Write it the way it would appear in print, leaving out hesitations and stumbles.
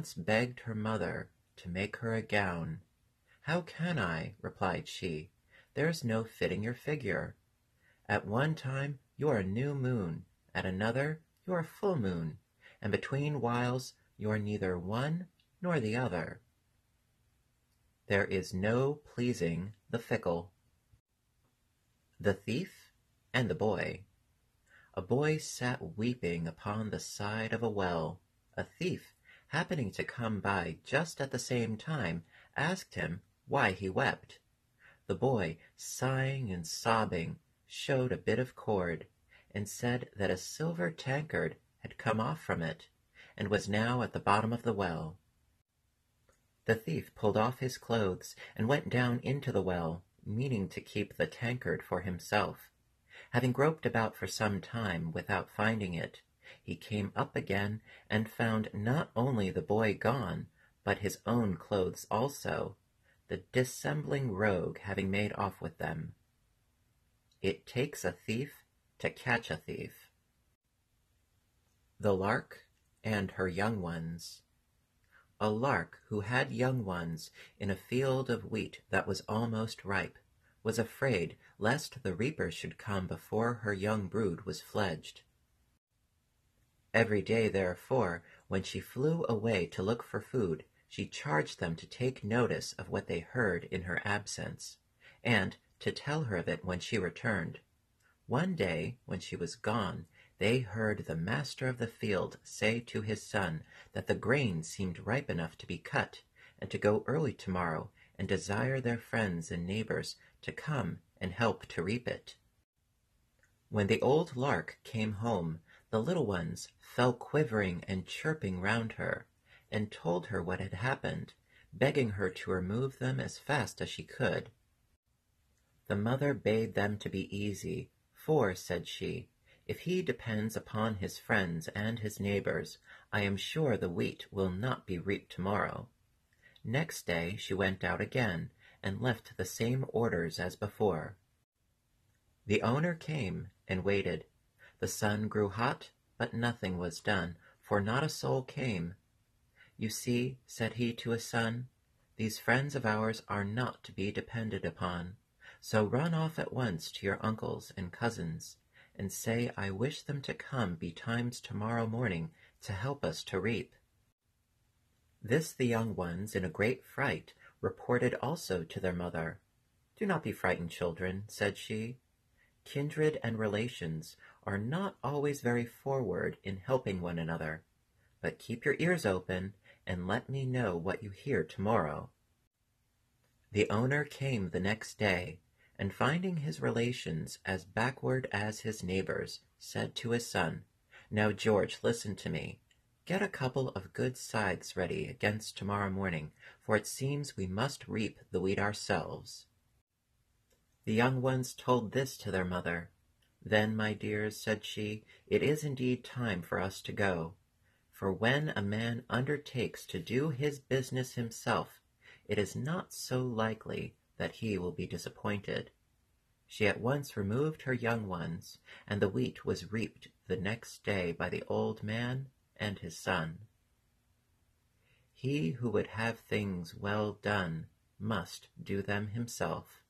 once begged her mother to make her a gown. "How can I?" replied she. "There's no fitting your figure. At one time you are a new moon, at another you are a full moon, and between whiles you are neither one nor the other. There is no pleasing the fickle." The Thief and the Boy. A boy sat weeping upon the side of a well. A thief, happening to come by just at the same time, asked him why he wept. The boy, sighing and sobbing, showed a bit of cord, and said that a silver tankard had come off from it, and was now at the bottom of the well. The thief pulled off his clothes and went down into the well, meaning to keep the tankard for himself. Having groped about for some time without finding it, he came up again and found not only the boy gone, but his own clothes also, the dissembling rogue having made off with them. It takes a thief to catch a thief. The Lark and her Young Ones. A lark who had young ones in a field of wheat that was almost ripe was afraid lest the reaper should come before her young brood was fledged. Every day, therefore, when she flew away to look for food, she charged them to take notice of what they heard in her absence, and to tell her of it when she returned. One day, when she was gone, they heard the master of the field say to his son that the grain seemed ripe enough to be cut, and to go early tomorrow and desire their friends and neighbors to come and help to reap it. When the old lark came home, the little ones fell quivering and chirping round her, and told her what had happened, begging her to remove them as fast as she could. The mother bade them to be easy, for, said she, if he depends upon his friends and his neighbors, I am sure the wheat will not be reaped tomorrow. Next day she went out again, and left the same orders as before. The owner came and waited. The sun grew hot, but nothing was done, for not a soul came. You see, said he to his son, these friends of ours are not to be depended upon, so run off at once to your uncles and cousins, and say I wish them to come betimes tomorrow morning to help us to reap. This the young ones, in a great fright, reported also to their mother. Do not be frightened, children, said she. Kindred and relations are not always very forward in helping one another, but keep your ears open and let me know what you hear tomorrow. The owner came the next day, and finding his relations as backward as his neighbors, said to his son, Now, George, listen to me. Get a couple of good scythes ready against tomorrow morning, for it seems we must reap the wheat ourselves. The young ones told this to their mother. Then, my dears, said she, it is indeed time for us to go. For when a man undertakes to do his business himself, it is not so likely that he will be disappointed. She at once removed her young ones, and the wheat was reaped the next day by the old man and his son. He who would have things well done must do them himself.